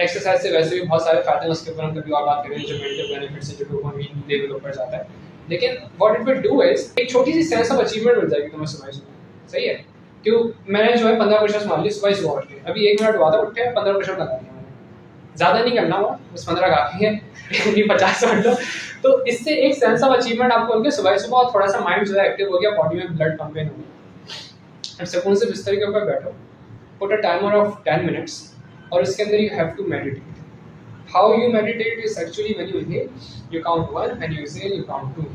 Exercise से वैसे भी बहुत सारे फायदे हैं, उसके ऊपर हम कभी और बात करेंगे. जो मेंटल बेनिफिट्स है, जो डोपामाइन लेवल ऊपर जाता है. लेकिन what it will do is, एक छोटी सी सेंस ऑफ अचीवमेंट मिल जाएगी तुम्हें सुबह. सही है. क्यों? मैंने जो है 15 पुशअप्स मार ली सुबह उठ के. अभी 1 मिनट हुआ था, उठे 15 पुशअप लगा दिया. ज़्यादा नहीं करना हुआ, बस 15 काफ़ी है. 50 कर लो. तो इससे एक सेंस ऑफ अचीवमेंट आपको उनके सुबह और थोड़ा सा माइंड जो है एक्टिव हो गया, बॉडी में ब्लड पंपिंग हो गई. अब सुकून से बिस्तर के ऊपर बैठो, put a timer of 10 minutes, और उसके अंदर you have to meditate. How you meditate is actually when you inhale you count 1, when you exhale you count 2,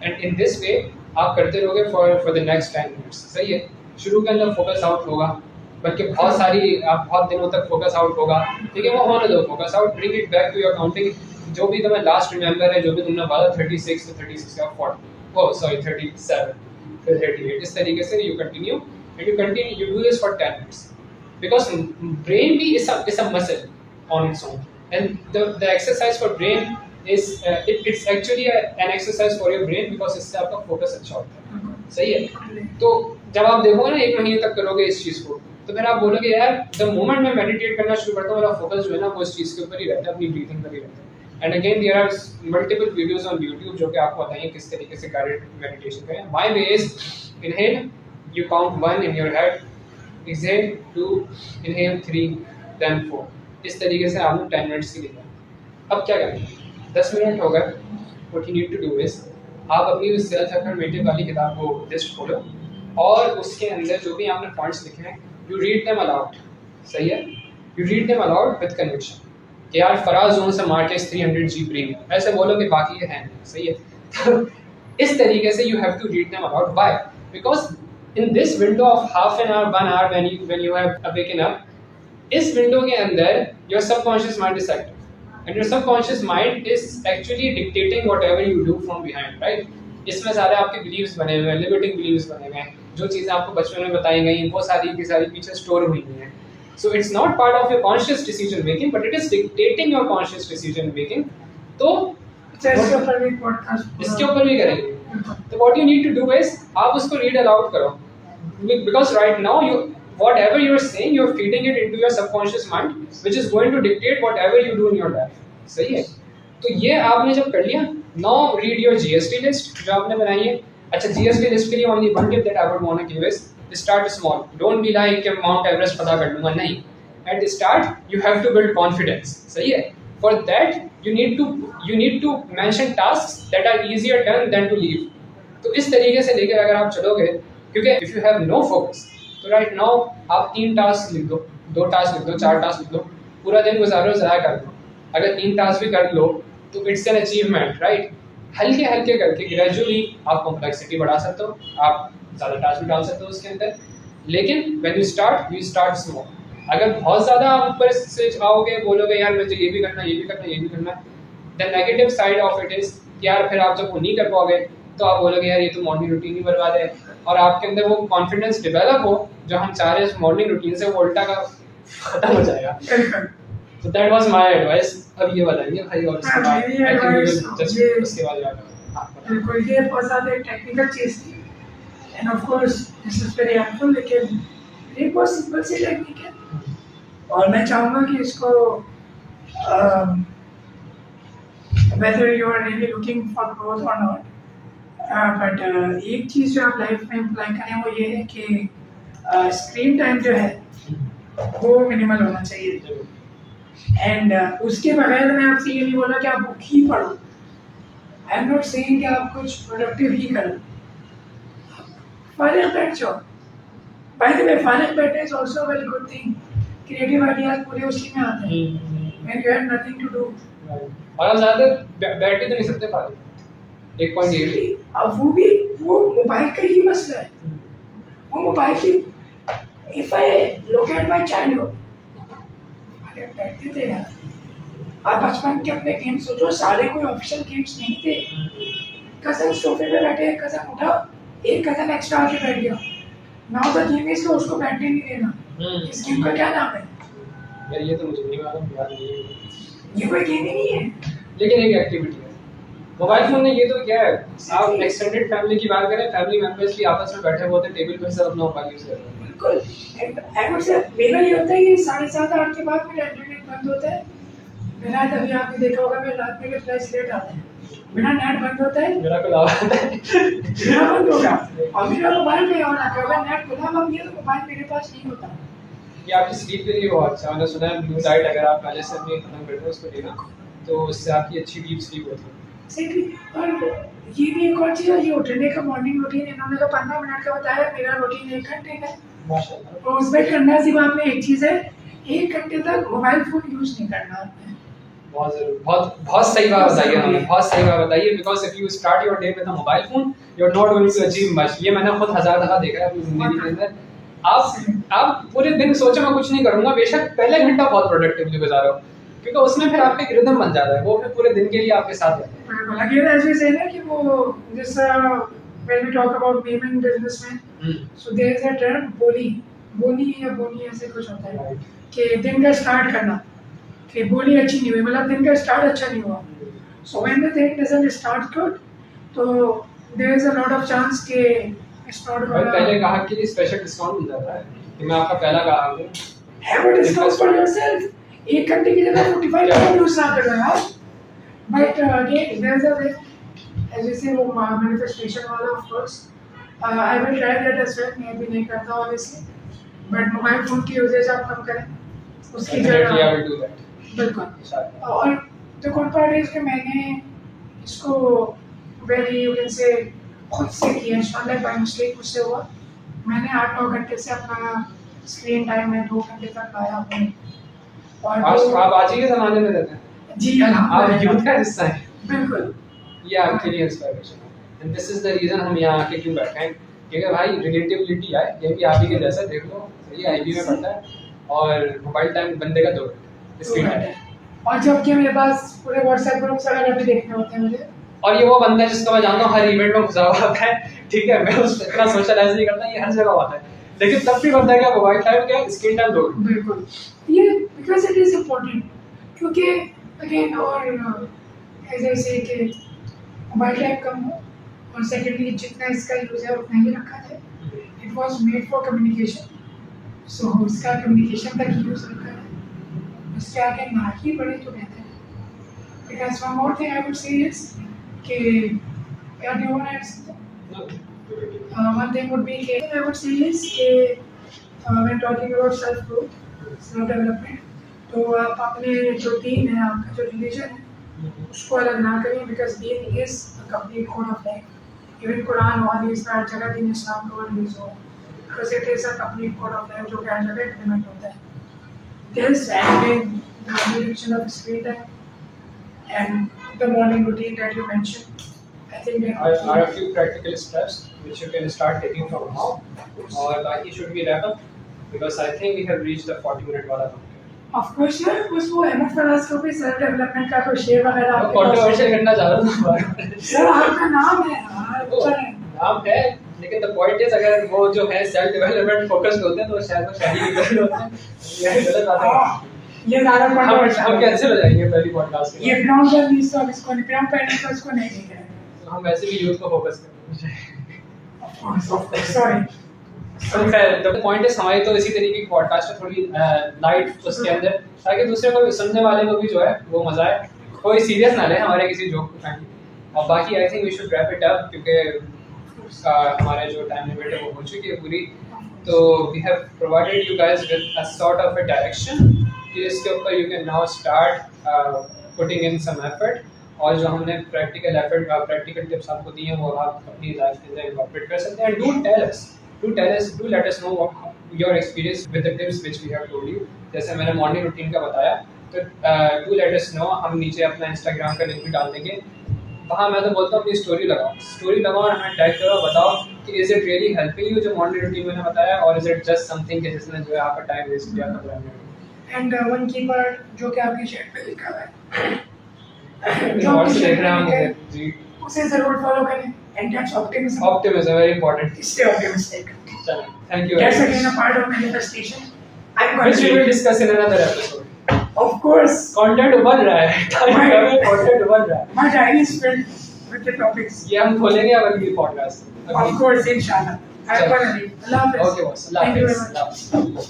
and in this way आप करते रहोगे फॉर द नेक्स्ट 10 मिनट्स. सही है. शुरू के अंदर फोकस आउट होगा, बल्कि बहुत दिनों तक फोकस आउट होगा. ठीक है, वो होने दो. Focus out, bring it back to your counting. जो भी तुम्हें लास्ट रिमेंबर है, जो भी तुमने बोला 36 to 36 या 40, 37 फिर 38, इस तरीके से you continue you do this for 10 minutes. Because brain भी is a muscle on its own, and the exercise for brain is its actually an exercise for your brain, because इससे आपका फोकस अच्छा होता है. सही है. तो जब आप देखोगे ना 1 महीने तक करोगे इस चीज़ को, तो फिर आप बोलोगे यार द मोमेंट मैं मेडिटेट करना शुरू करता हूँ, मेरा फोकस जो है ना वो इस चीज़ के ऊपर ही रहता है, अपनी ब्रीथिंग पर ही रहता है. And again there are multiple videos on YouTube जो कि आपको बताएंगे किस तरीके से गाइडेड मेडिटेशन करें. My way is inhale, you count 1 in your head, exhale 2, inhale 3, then 4. इस तरीके से आपने 10 मिनट्स की लिखा. अब क्या करना है? 10 मिनट हो गए. What you need to do is, आप अपनी सेल्फ एफर्मेटिव वाली किताब को लिस्ट खोलो, और उसके अंदर जो भी आपने पॉइंट्स लिखे हैं you read them aloud. सही है. You read them aloud with conviction. कि यार फराज जोन से मार्केस 300 G प्रीम, ऐसे बोलो कि बाकी ये हैं. सही है. तो इस तरीके से you have to read them aloud. Why? Because in this window of half an hour, 1 hour when you have waken up, इस window के अंदर your subconscious mind is active, and your subconscious mind is actually dictating whatever you do from behind, right? इसमें सारे आपके beliefs बने हुए हैं, limiting beliefs बने हुए हैं, जो चीज़ें आपको बचपन में बताई गई वो सारी की सारी पीछे स्टोर हुई हैं. So it's not part of your conscious decision making, but it is dictating your conscious decision making. तो इसके ऊपर भी पॉडकास्ट इसके ऊपर भी करेंगे. तो what you need to do is आप उसको read aloud करो, because right now you whatever you are saying you are feeding it into your subconscious mind, which is going to dictate whatever you do in your life. सही है. तो ये आपने जब कर लिया, now read your GST list जो आपने बनाई है. अच्छा, GST list के लिए only one tip that I would want to give is start small. Don't be like कि Mount Everest पता कर लूँगा, नहीं. At the start you have to build confidence. सही है. For that you need to mention tasks that are easier done than to leave. तो इस तरीके से लेकर अगर आप चलोगे, क्योंकि if you have no focus, तो राइट नाउ आप 3 टास्क लिख दो, 2 टास्क लिख दो, 4 टास्क लिख दो, पूरा दिन गुजारो, ज़ाया कर दो. अगर 3 टास्क भी कर लो तो इट्स एन अचीवमेंट, राइट? हल्के हल्के करके ग्रेजुअली आप कॉम्प्लेक्सिटी बढ़ा सकते हो, आप ज़्यादा टास्क भी डाल सकते हो उसके अंदर. लेकिन व्हेन यू स्टार्ट स्मॉल. अगर बहुत ज़्यादा आप ऊपर से आओगे, बोलोगे यार मुझे ये भी करना, ये भी करना, ये भी करना, the negative side of it is यार फिर आप जब वो नहीं कर पाओगे तो आप बोलोगे यार ये तो मॉर्निंग रूटीन ही बर्बाद है, और आपके अंदर वो कॉन्फिडेंस डेवलप हो जो हम चाह रहे हैं उस मॉर्निंग रूटीन से, वो उल्टा का खत्म हो जाएगा. So that was my advice. अब ये बताइए भाई, और उसके बाद I think we will just उसके बाद बिल्कुल ये बहुत ज़्यादा टेक्निकल चीज़ थी, end of course this is very helpful. लेकिन ये बहुत सिंपल सी टेक्निक है, और मैं चाहूँगा कि इसको whether you are really looking for growth or not, but एक चीज़ जो आप लाइफ में अप्लाई करें वो ये है कि स्क्रीन टाइम जो है वो मिनिमल होना चाहिए. एंड उसके बगैर मैं आपसे ये नहीं बोला कि आप बुक ही पढ़ो. आई एम नॉट सेइंग कि आप कुछ प्रोडक्टिव ही करो. फारिग बैठ जाओ. बाय द वे फारिग बैठना is also very good thing. Creative ideas पूरे उसी में आते हैं when you have nothing to do. और आप ज़्यादा बैठ ही तो नहीं सकते फारिग. एक पॉइंट ये भी, अब वो मोबाइल का ही मसला है. वो मोबाइल की if I look at my childhood, अरे बैठते थे यार. आप बचपन के अपने गेम्स सोचो, सारे कोई ऑफिशियल गेम्स नहीं थे. कजन सोफे पे बैठे, कजन उठा, एक कजन एक्स्ट्रा आके बैठ गया. नाउ द गेम इज उसको बैठने नहीं देना. इस गेम का क्या नाम है यार? ये तो मुझे नहीं मालूम यार. ये कोई गेम ही नहीं है, लेकिन एक एक्टिविटी है. मोबाइल फोन ने ये तो क्या है, आप एक्सटेंडेड फैमिली की बात करें, फैमिली मेंबर्स भी आपस में बैठे हुए थे टेबल पर, सब अपना मोबाइल यूज कर रहे हैं. बिल्कुल. आई वुड से मेरा ये होता है कि 7:30-8 के बाद मेरा इंटरनेट बंद होता है. मेरा तभी आपने देखा होगा मैं रात में फ्लैश लेट आता है, मेरा नेट बंद होता है, मेरा खुला हुआ है. मेरा बंद होगा और मेरा मोबाइल पे ऑन आता है. अगर नेट खुला हुआ है तो मोबाइल मेरे पास नहीं होता. ये आपकी स्लीप के लिए बहुत अच्छा. मैंने सुना है ब्लू लाइट अगर आप पहले से अपनी खत्म करते हो उसको लेना, तो उससे आपकी अच्छी डीप स्लीप होती है. सही. और ये भी एक और चीज़ है, ये उठने का मॉर्निंग रूटीन इन्होंने तो 15 मिनट का बताया. मेरा रूटीन 1 घंटे का है. माशाल्लाह. और उसमें करना सिर्फ आपने एक चीज़ है, 1 घंटे तक मोबाइल फोन यूज नहीं करना आपने. बहुत जरूर, बहुत सही बात बताई है हमने, बहुत सही बात बताई है. Because if you start your day with a mobile phone you are not going to achieve much. ये मैंने खुद 1000 दफा देखा है अपनी जिंदगी के अंदर. आप पूरे दिन सोचो मैं कुछ नहीं करूंगा, बेशक पहले घंटा बहुत प्रोडक्टिवली गुजारो, क्योंकि उसमें फिर आपका एक रिदम बन जाता है, वो फिर पूरे दिन के लिए आपके साथ रहता है. अगेन ऐसे से ना कि वो जैसा when we talk about payment businessmen, so there is a term बोली या बोनी ऐसे कुछ होता है कि दिन का स्टार्ट करना, कि बोली अच्छी नहीं हुई मतलब दिन का स्टार्ट अच्छा नहीं हुआ. so when the thing doesn't start good, तो there is a lot of chance कि it's not भाई पहले ग्राहक के लिए स्पेशल डिस्काउंट मिल जाता है कि मैं आपका पहला ग्राहक हूं. have a discount for yourself. 1 घंटे की जगह 45 यूज ना करना यार. But again there is a way, as you say, वो manifestation वाला of course. I will try that as well. मैं भी नहीं करता obviously, but मोबाइल फोन की यूजेज आप कम करें. उसकी जगह I will do that. बिल्कुल. और the good part is कि मैंने इसको very you can say खुद से किया. It's not like by mistake मुझसे हुआ. मैंने 8-9 घंटे से अपना स्क्रीन टाइम में 2 घंटे तक लाया अपने. और आप आज ही के ज़माने में रहते हैं. जी आप यूथ का हिस्सा हैं. बिल्कुल. ये आपके लिए इंस्पिरेशन है. And this is the reason हम यहाँ आके क्यों बैठे हैं. क्योंकि भाई रिलेटिविटी है, ये भी आप ही के जैसा देख लो, सही आईबी में पढ़ता है और मोबाइल टाइम बंदे का 2 घंटे स्क्रीन टाइम। और जबकि मेरे पास पूरे व्हाट्सएप ग्रुप्स वगैरह भी देखने होते हैं मुझे। और ये वो बंदा है जिसको मैं जानता हूँ हर इवेंट में घुसा हुआ होता है, ठीक है, मैं उस इतना सोशलाइज नहीं करता, ये हर जगह होता है, लेकिन तब भी बंदा क्या मोबाइल टाइम क्या स्क्रीन टाइम 2 घंटे। बिल्कुल, ये बिकॉज इट इज इम्पोर्टेंट, क्योंकि अगेन और ऐसे ऐसे कि मोबाइल टाइम कम हो, और सेकेंडली जितना इसका यूज है उतना ही रखा है। It was made for communication, so इसका कम्युनिकेशन तक यूज रखा है, उसके आगे ना ही बढ़े तो बेहतर है। Because one more thing I would say is कि क्या do you want to add one thing would be I would say is when talking about self growth, self development, तो आप अपने जो दीन है, आपका जो रिलीजन है, उसको अलग ना करें, because Deen is a complete code of life. Even Quran और हदीस में हर जगह दीन इस्लाम का वर्ड यूज हुआ है, because it is a complete code of life जो कि हर जगह इम्प्लीमेंट होता है। This and the reduction of screen time and the morning routine that you mention, I think are a few practical steps which you can start taking from now, और बाकी should we wrap up because I think we have reached the 40-minute वाला mark. Of course यार, कुछ वो अहमद फराज को भी self development का कोई शेर वगैरह आपके पास कंट्रोवर्शियल करना चाह रहा था बार सर, आपका नाम है यार, ऊपर है नाम है, लेकिन द पॉइंट इज अगर वो जो है सेल्फ डेवलपमेंट फोकस्ड होते हैं तो शायद वो शादी भी कर होते हैं, ये गलत बात है। ये ज़्यादा हम कैंसिल हो जाएंगे पहली पॉडकास्ट ये ग्राउंड पर नहीं, सब इसको नहीं ग्राउंड पर नहीं, तो इसको नहीं देख रहे। हम वैसे भी यूथ को फोकस करते हैं। सॉरी तो खैर द पॉइंट इज हमारी तो इसी तरीके की पॉडकास्ट है, थोड़ी लाइट उसके अंदर, ताकि दूसरे को सुनने वाले को भी जो है वो मजा आए, कोई सीरियस ना ले हमारे किसी जोक को काइंडली। और बाकी I think we should wrap it up क्योंकि हमारे जो टाइम लिमिट है वो हो चुकी है पूरी। तो we have provided you guys with a sort of a direction कि इसके ऊपर you can now start putting in some effort, और जो हमने प्रैक्टिकल टिप्स आपको दिए हैं वो आप अपनी लाइफ के अंदर इंकॉर्पोरेट कर सकते हैं। Do let us know your experience with the tips which we have told you. जैसे मैंने मॉर्निंग रूटीन का बताया, तो डू लेट अस नो, हम नीचे अपना इंस्टाग्राम का लिंक भी डाल देंगे, वहाँ मैं तो बोलता हूँ अपनी स्टोरी लगाओ और हमें टैग करो, बताओ कि is it really helping you जो मॉर्निंग रूटीन मैंने बताया, और इज इट जस्ट समथिंग कि जिसने जो है आपका टाइम वेस्ट किया 15 मिनट। एंड वन कीपर जो कि आपकी शर्ट पे लिखा हुआ है, और से देख रहे हैं हम जी, उसे जरूर फॉलो करें। And that's optimism very important. Stay optimistic. चलो thank you. That's again a part of manifestation. I'm going which we will discuss in another episode. Of course. Content उबल रहा है, कंटेंट उबल रहा है। My diary is filled with the topics. ये हम खोलेंगे अगली podcast. Of course, inshallah. I'm going to leave. Allah Hafiz. Okay boss, Allah Thank you Hafiz. very much.